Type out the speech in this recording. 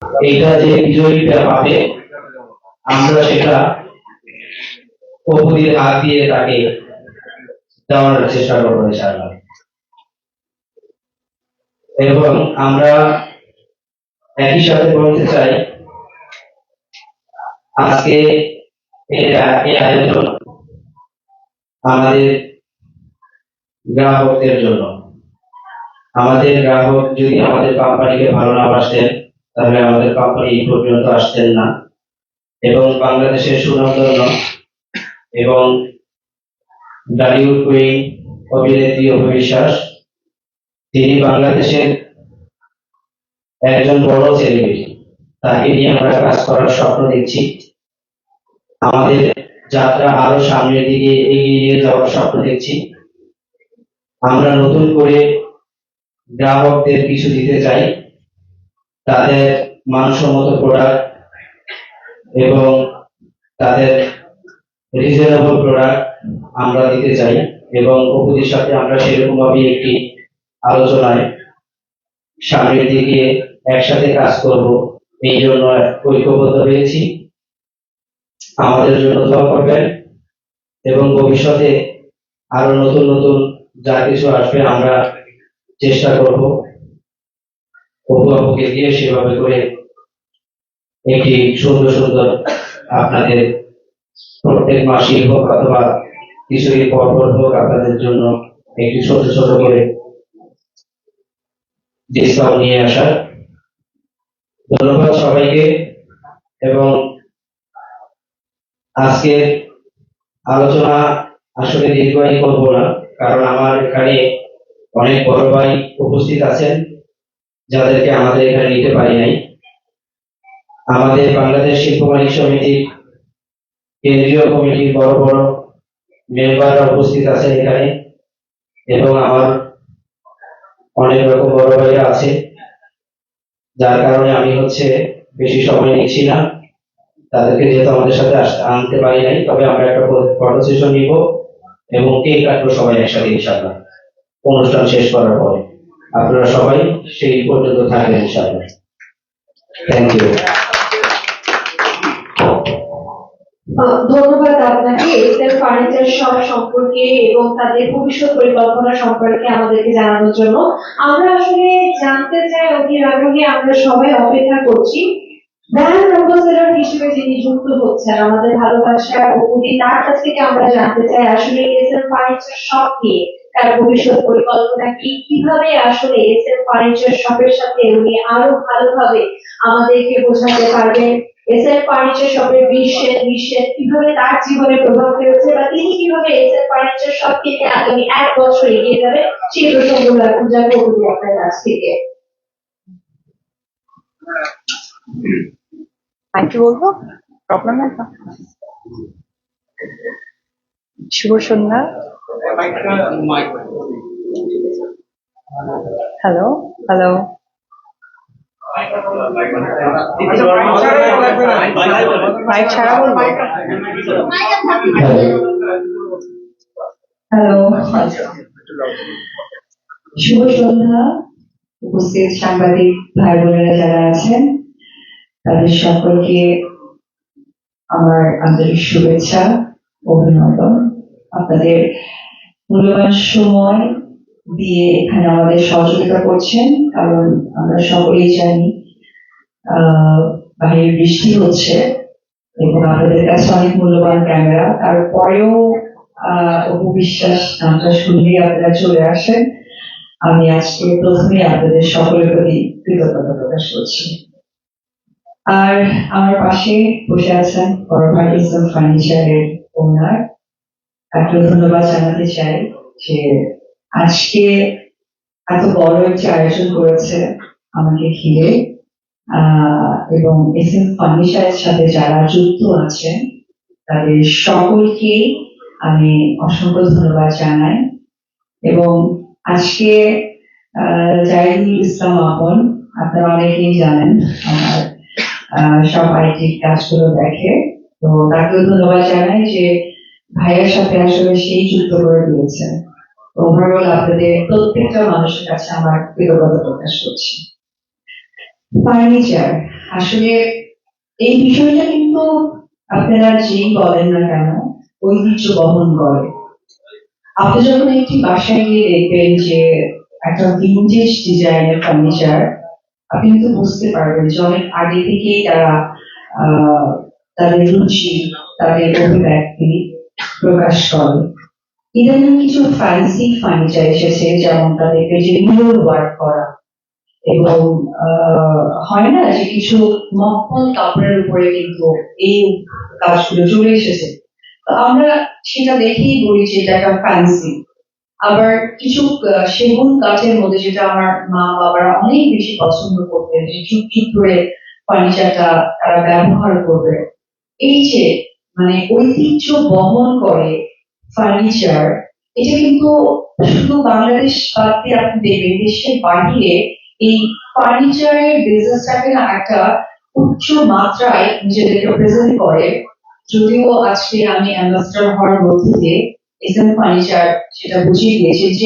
এইটা যে বিজয়ীটা পাবে আমরা সেটা প্রভুদের হাত দিয়ে তাকে দেওয়ার চেষ্টা করবো ইনশাআল্লাহ। এবং আমরা একই সাথে বলতে চাই আজকে এই আয়োজন আমাদের গ্রাহকদের জন্য। আমাদের গ্রাহক যদি আমাদের কোম্পানিকে ভালো না বাসতেন তাহলে আমাদের কোম্পানি এই পর্যন্ত আসতেন না। এবং বাংলাদেশের সুনামধন্য এবং বলিউড কুইন অভিনেত্রী অপু বিশ্বাস, তিনি বাংলাদেশের একজন বড় সেলিব্রিটি। তাকে নিয়ে আমরা কাজ করার স্বপ্ন দেখছি। আমাদের যাত্রা আরো সামনের দিকে এগিয়ে নিয়ে যাওয়ার স্বপ্ন দেখছি। আমরা নতুন করে গ্রাহকদের কিছু দিতে চাই, তাদের মানসম্মত প্রোডাক্ট এবং তাদের রিজনেবল প্রোডাক্ট আমরা দিতে চাই। এবং অপুদের সাথে আমরা সেরকম ভাবে একটি আলোচনায় সামনের দিকে একসাথে কাজ করব, এই জন্য ঐক্যবদ্ধ হয়েছি। আমাদের জন্য দোয়া করবেন এবং ভবিষ্যতে আরো নতুন নতুন যা কিছু আসবে আমরা চেষ্টা করব অপু আপুকে দিয়ে সেভাবে করে একটি সুন্দর সুন্দর আপনাদের প্রত্যেক মাসিক হোক অথবা কিছুদিন পর পর হোক আপনাদের জন্য একটি ছোট ছোট করে ডিসকাউন্ট নিয়ে আসার। ধন্যবাদ সবাইকে। এবং আজকের আলোচনা আসলে দীর্ঘায়ী করব না, কারণ আমার এখানে অনেক বড় ভাই উপস্থিত আছেন যাদেরকে আমাদের এখানে নিতে পারি নাই। আমাদের বাংলাদেশ শিল্প মালিক সমিতির কেন্দ্রীয় কমিটির বড় বড় মেম্বাররা উপস্থিত আছেন এখানে, এবং আমার অনেক রকম বড় ভাইরা আছে, যার কারণে আমি বেশি সময় নিচ্ছি না। তাদেরকে যেহেতু আমাদের সাথে আনতে পারি নাই, তবে আমরা একটা ফটো সেশন নিব এবং কেক কাটবো সবাই একসাথে ইনশাআল্লাহ অনুষ্ঠান শেষ করার পরে। আপনারা সবাই সেই পর্যন্ত থাকবেন ইনশাআল্লাহ। Thank you. ধন্যবাদ আপনাকে এসএম ফার্নিচার শপ সম্পর্কে এবং তাদের ভবিষ্যৎ পরিকল্পনা সম্পর্কে আমাদেরকে জানানোর জন্য। আমরা আসলে জানতে চাই, অধীর আগ্রহে আমরা সবাই অপেক্ষা করছি ব্র্যান্ড অ্যাম্বাসেডর হিসেবে যিনি যুক্ত হচ্ছেন আমাদের ভালোবাসার অপুদি, তার কাছ থেকে আমরা জানতে চাই আসলে এসএম ফার্নিচার শপ নিয়ে তার ভবিষ্যৎ পরিকল্পনা কি, কিভাবে আসলে এসএম ফার্নিচার শপের সাথে উনি আরো ভালোভাবে আমাদেরকে বোঝাতে পারবেন এসএম ফার্নিচার শপের বিশ্বের কিভাবে তার জীবনে প্রভাব ফেলছে, বা তিনি কিভাবে এসএম ফার্নিচার শপকে নিয়ে আগামী 1 বছর এগিয়ে যাবে, সেই প্রসঙ্গগুলো এখন জানবো আপনার কাছ থেকে। কি বলবো, প্রবলেম আছে? শুভ সন্ধ্যা। হ্যালো হ্যালো, মাইক ছাড়া বলবো। হ্যালো, শুভ সন্ধ্যা। উপস্থিত সাংবাদিক ভাই বোনেরা যারা আছেন তাদের সকলকে আমার আন্তরিক শুভেচ্ছা, অভিনন্দন। আপনাদের মূল্যবান সময় দিয়ে এখানে আমাদের সহযোগিতা করছেন, কারণ আমরা সকলেই জানি বাইরে বৃষ্টি হচ্ছে এবং আপনাদের কাছে অনেক মূল্যবান ক্যামেরা, তারপরেও অপু বিশ্বাস নামটা শুনলেই আপনারা চলে আসেন। আমি আজকে প্রথমে আপনাদের সকলের প্রতি কৃতজ্ঞতা প্রকাশ করছি। আর আমার পাশে বসে আছেন বড়ভাই এসএম ফার্নিচারের ওনার। তাকে ধন্যবাদ জানাতে চাই যে আজকে এত বড় একটি আয়োজন করেছে আমাকে ঘিরে, এবং এসএম ফার্নিচারের সাথে যারা যুক্ত আছেন তাদের সকলকে আমি অসংখ্য ধন্যবাদ জানাই। এবং আজকে জাহিদুল ইসলাম আপন, আপনারা অনেকেই জানেন আমার সব আইটি কাজগুলো দেখে, তো তাকেও ধন্যবাদ জানাই যে ভাইয়ের সাথে আসলে সেই যুক্ত করে দিয়েছেন। ওভারঅল আপনাদের প্রত্যেকটা মানুষের কাছে আমার কৃতজ্ঞতা প্রকাশ করছি। ফার্নিচার আসলে এই বিষয়টা কিন্তু আপনারা যেই বলেন না কেন ঐতিহ্য বহন করে। আপনি যখন একটি বাসায় গিয়ে দেখবেন যে একটা ভিনটেজ ডিজাইনের ফার্নিচার, আপনি কিন্তু বুঝতে পারবেন যে অনেক আগে থেকেই তারা আহ, তাদের রুচি, তাদের অভিব্যক্তি প্রকাশ করে। ইদানিং কিছু ফ্যান্সি ফার্নিচার এসেছে, যেমন তাদেরকে যে মিরর ওয়ার্ক করা, এবং হয় না যে কিছু মকমল কাপড়ের উপরে কিন্তু এই কাজগুলো চলে এসেছে। তো আমরা সেটা দেখেই বলি যে এটা একটা ফ্যান্সি। আবার কিছু সেগুন কাঠের মধ্যে, যেটা আমার মা বাবারা অনেক বেশি পছন্দ করতেন, যে চুপচুপ করে ফার্নিচারটা তারা ব্যবহার করবে। এই যে মানে ঐতিহ্য বহন করে ফার্নিচার, এটা কিন্তু শুধু বাংলাদেশ বাদ দিয়ে আপনি দেখবেন দেশের বাহিরে এই ফার্নিচারের বিজনেসটাকে না একটা উচ্চ মাত্রায় নিজেদেরকে প্রেজেন্ট করে। যদিও আজকে আমি অ্যাম্বাসেডর হওয়ার মধ্যে দিয়ে এসএম ফার্নিচার সেটা বুঝিয়ে দিয়েছে যে